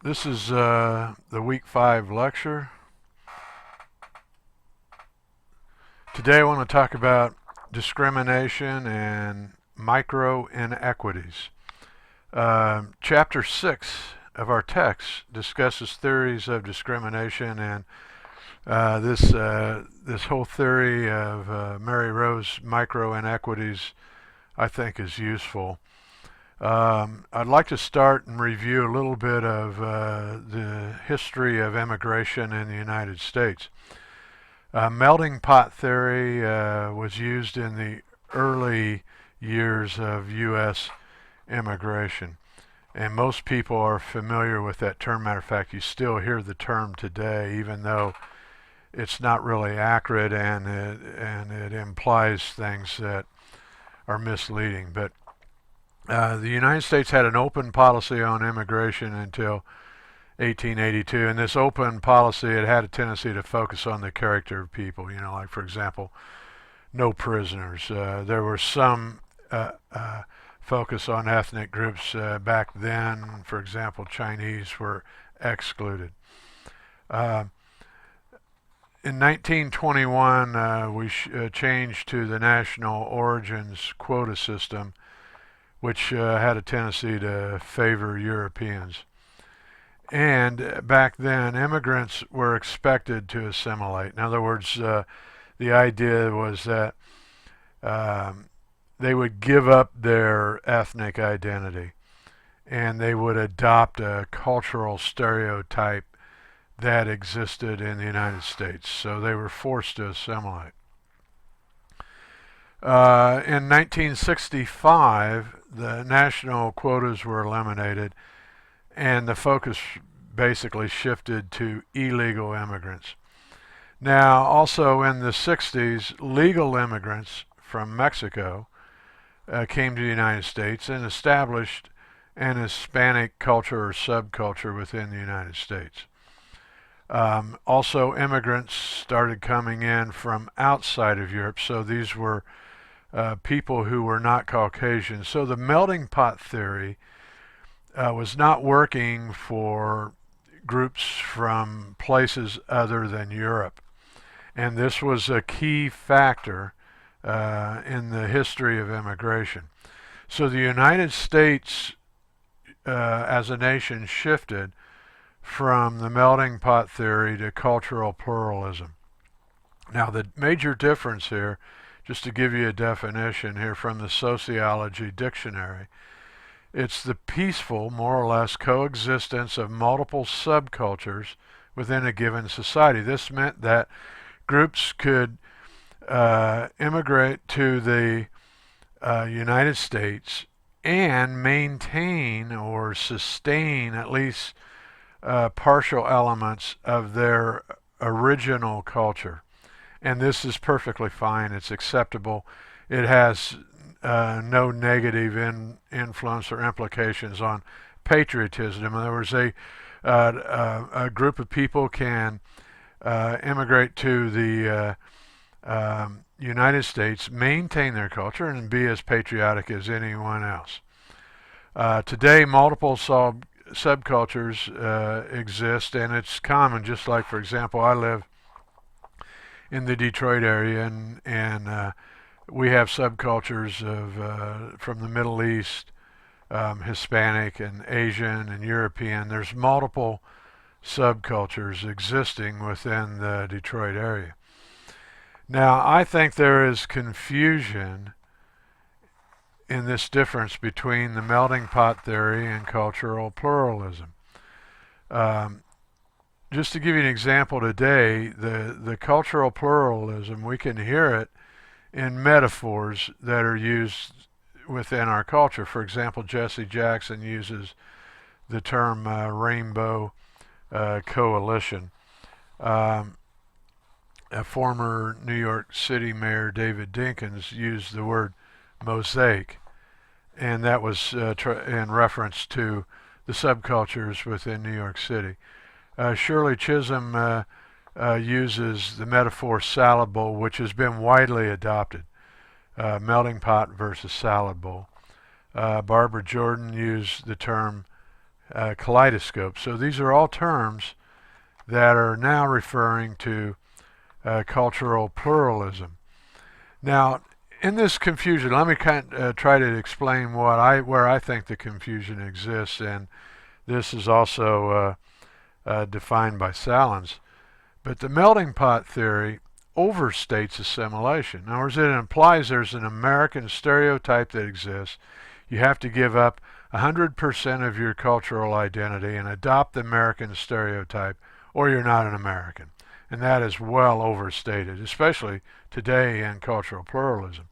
This is the week 5 lecture. Today I want to talk about discrimination and micro-inequities. Chapter 6 of our text discusses theories of discrimination, and this whole theory of Mary Rose micro-inequities I think is useful. I'd like to start and review a little bit of the history of immigration in the United States. Melting pot theory was used in the early years of U.S. immigration, and most people are familiar with that term. Matter of fact, you still hear the term today, even though it's not really accurate and it implies things that are misleading. But the United States had an open policy on immigration until 1882, and this open policy had a tendency to focus on the character of people. Like for example, no prisoners. There was some focus on ethnic groups back then. For example, Chinese were excluded. In 1921, we changed to the national origins quota system, which had a tendency to favor Europeans. And back then, immigrants were expected to assimilate. In other words, the idea was that they would give up their ethnic identity and they would adopt a cultural stereotype that existed in the United States. So they were forced to assimilate. In 1965, the national quotas were eliminated, and the focus basically shifted to illegal immigrants. Now, also in the 60s, legal immigrants from Mexico came to the United States and established an Hispanic culture or subculture within the United States. Also, immigrants started coming in from outside of Europe, so these were people who were not Caucasian. So the melting pot theory was not working for groups from places other than Europe. And this was a key factor in the history of immigration. So the United States as a nation shifted from the melting pot theory to cultural pluralism. Now the major difference here, just to give you a definition here from the Sociology Dictionary, it's the peaceful, more or less, coexistence of multiple subcultures within a given society. This meant that groups could immigrate to the United States and maintain or sustain at least partial elements of their original culture. And this is perfectly fine. It's acceptable. It has no negative influence or implications on patriotism. In other words, a group of people can immigrate to the United States, maintain their culture, and be as patriotic as anyone else. Today, multiple subcultures exist, and it's common. Just like, for example, I live in the Detroit area, and we have subcultures of from the Middle East, Hispanic and Asian and European. There's multiple subcultures existing within the Detroit area. Now, I think there is confusion in this difference between the melting pot theory and cultural pluralism. Just to give you an example today, the cultural pluralism, we can hear it in metaphors that are used within our culture. For example, Jesse Jackson uses the term rainbow coalition. A former New York City Mayor, David Dinkins, used the word mosaic, and that was in reference to the subcultures within New York City. Shirley Chisholm uses the metaphor salad bowl, which has been widely adopted, melting pot versus salad bowl. Barbara Jordan used the term kaleidoscope. So these are all terms that are now referring to cultural pluralism. Now, in this confusion, let me try to explain where I think the confusion exists, and this is also defined by Salins. But the melting pot theory overstates assimilation. In other words, it implies there's an American stereotype that exists. You have to give up 100% of your cultural identity and adopt the American stereotype, or you're not an American. And that is well overstated, especially today in cultural pluralism.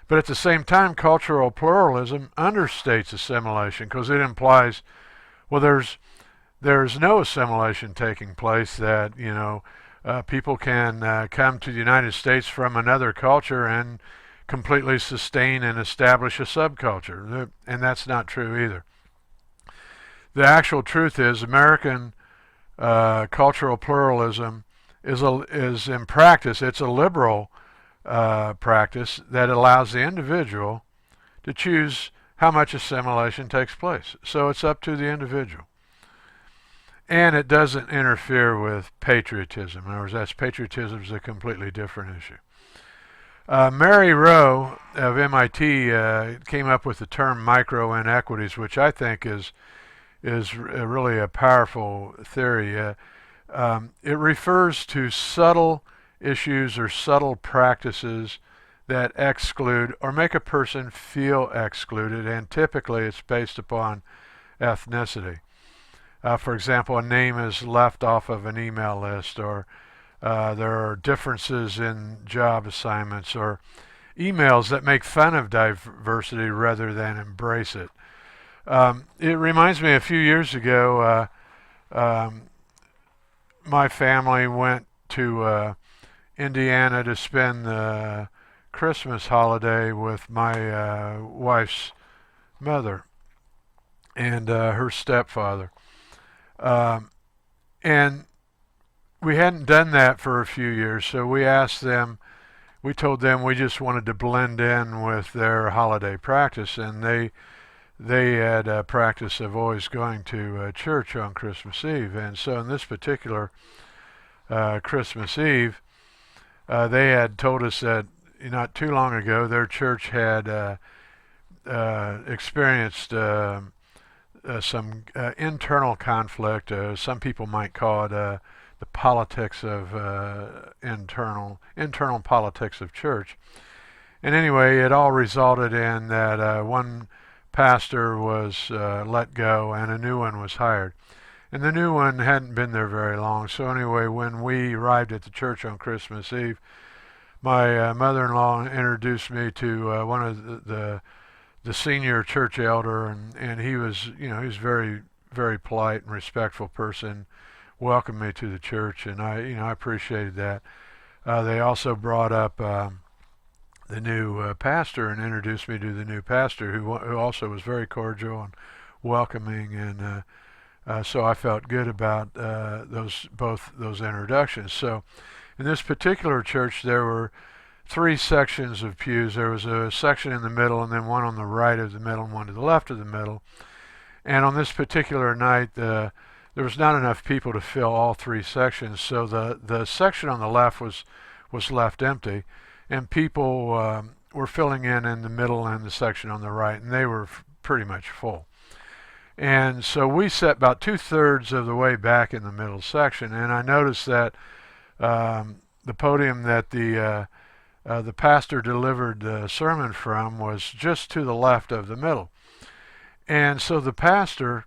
But at the same time, cultural pluralism understates assimilation because it implies, well, there's no assimilation taking place, that people can come to the United States from another culture and completely sustain and establish a subculture, and that's not true either. The actual truth is American cultural pluralism is in practice, it's a liberal practice that allows the individual to choose how much assimilation takes place. So it's up to the individual. And it doesn't interfere with patriotism. In other words, patriotism is a completely different issue. Mary Rowe of MIT came up with the term micro-inequities, which I think is really a powerful theory. It refers to subtle issues or subtle practices that exclude or make a person feel excluded, and typically it's based upon ethnicity. For example, a name is left off of an email list, or there are differences in job assignments, or emails that make fun of diversity rather than embrace it. It reminds me, a few years ago, my family went to Indiana to spend the Christmas holiday with my wife's mother and her stepfather. And we hadn't done that for a few years, so we told them we just wanted to blend in with their holiday practice, and they had a practice of always going to church on Christmas Eve. And so in this particular Christmas Eve, they had told us that not too long ago their church had experienced some internal conflict. Some people might call it the politics of internal politics of church. And anyway, it all resulted in that one pastor was let go and a new one was hired. And the new one hadn't been there very long. So anyway, when we arrived at the church on Christmas Eve, my mother-in-law introduced me to one of the senior church elder, and he was, he was very, very polite and respectful person, welcomed me to the church, and I appreciated that. They also brought up the new pastor and introduced me to the new pastor, who also was very cordial and welcoming, and so I felt good about both those introductions. So in this particular church, there were 3 sections of pews. There was a section in the middle, and then one on the right of the middle, and one to the left of the middle. And on this particular night, there was not enough people to fill all 3 sections, so the section on the left was left empty, and people were filling in the middle and the section on the right, and they were pretty much full. And so we sat about 2/3 of the way back in the middle section, and I noticed that the podium that the pastor delivered the sermon from was just to the left of the middle. And so the pastor,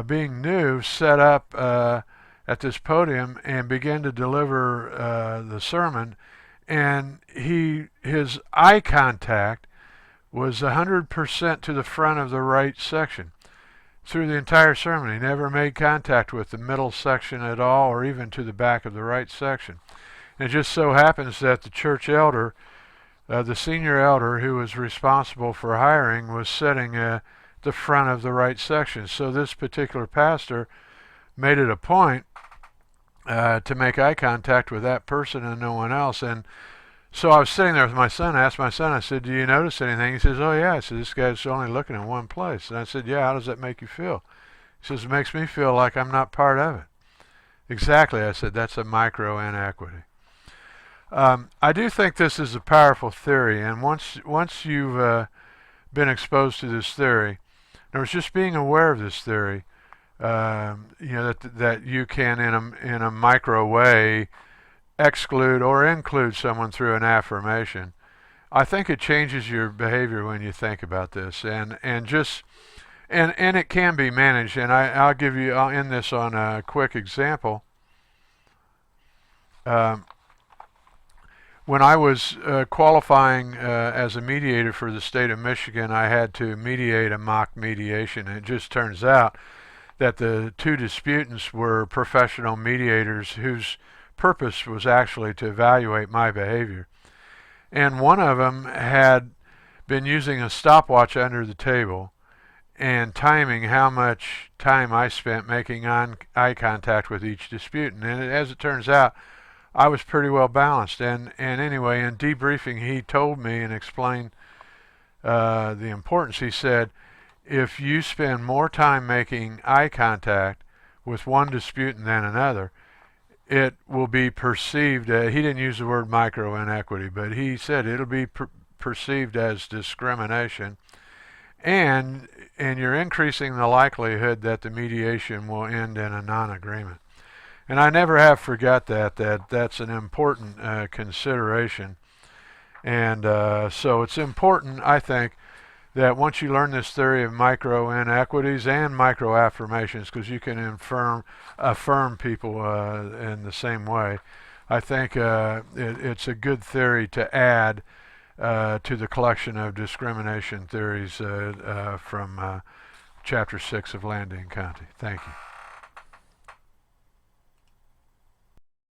being new, set up at this podium and began to deliver the sermon, and his eye contact was 100% to the front of the right section through the entire sermon. He never made contact with the middle section at all, or even to the back of the right section. And it just so happens that the church elder, the senior elder who was responsible for hiring, was sitting at the front of the right section. So this particular pastor made it a point to make eye contact with that person and no one else. And so I was sitting there with my son. I asked my son, I said, "Do you notice anything?" He says, "Oh yeah." I said, "This guy's only looking in one place." And I said, "Yeah, how does that make you feel?" He He says, it makes me feel like I'm not part of it. Exactly, I said, that's a micro-inequity. I do think this is a powerful theory, and once you've been exposed to this theory, there was just being aware of this theory, that you can in a micro way exclude or include someone through an affirmation. I think it changes your behavior when you think about this, and it can be managed. And I'll end this on a quick example. Um, when I was qualifying as a mediator for the state of Michigan, I had to mediate a mock mediation. And it just turns out that the two disputants were professional mediators whose purpose was actually to evaluate my behavior. And one of them had been using a stopwatch under the table and timing how much time I spent making eye contact with each disputant. And as it turns out, I was pretty well balanced. And anyway, in debriefing, he told me and explained the importance. He said, if you spend more time making eye contact with one disputant than another, it will be perceived, he didn't use the word micro-inequity, but he said it'll be perceived as discrimination, and you're increasing the likelihood that the mediation will end in a non-agreement. And I never have forgot that's an important consideration. And so it's important, I think, that once you learn this theory of micro-inequities and micro-affirmations, because you can affirm people in the same way, I think it's a good theory to add to the collection of discrimination theories from Chapter 6 of Land and County. Thank you.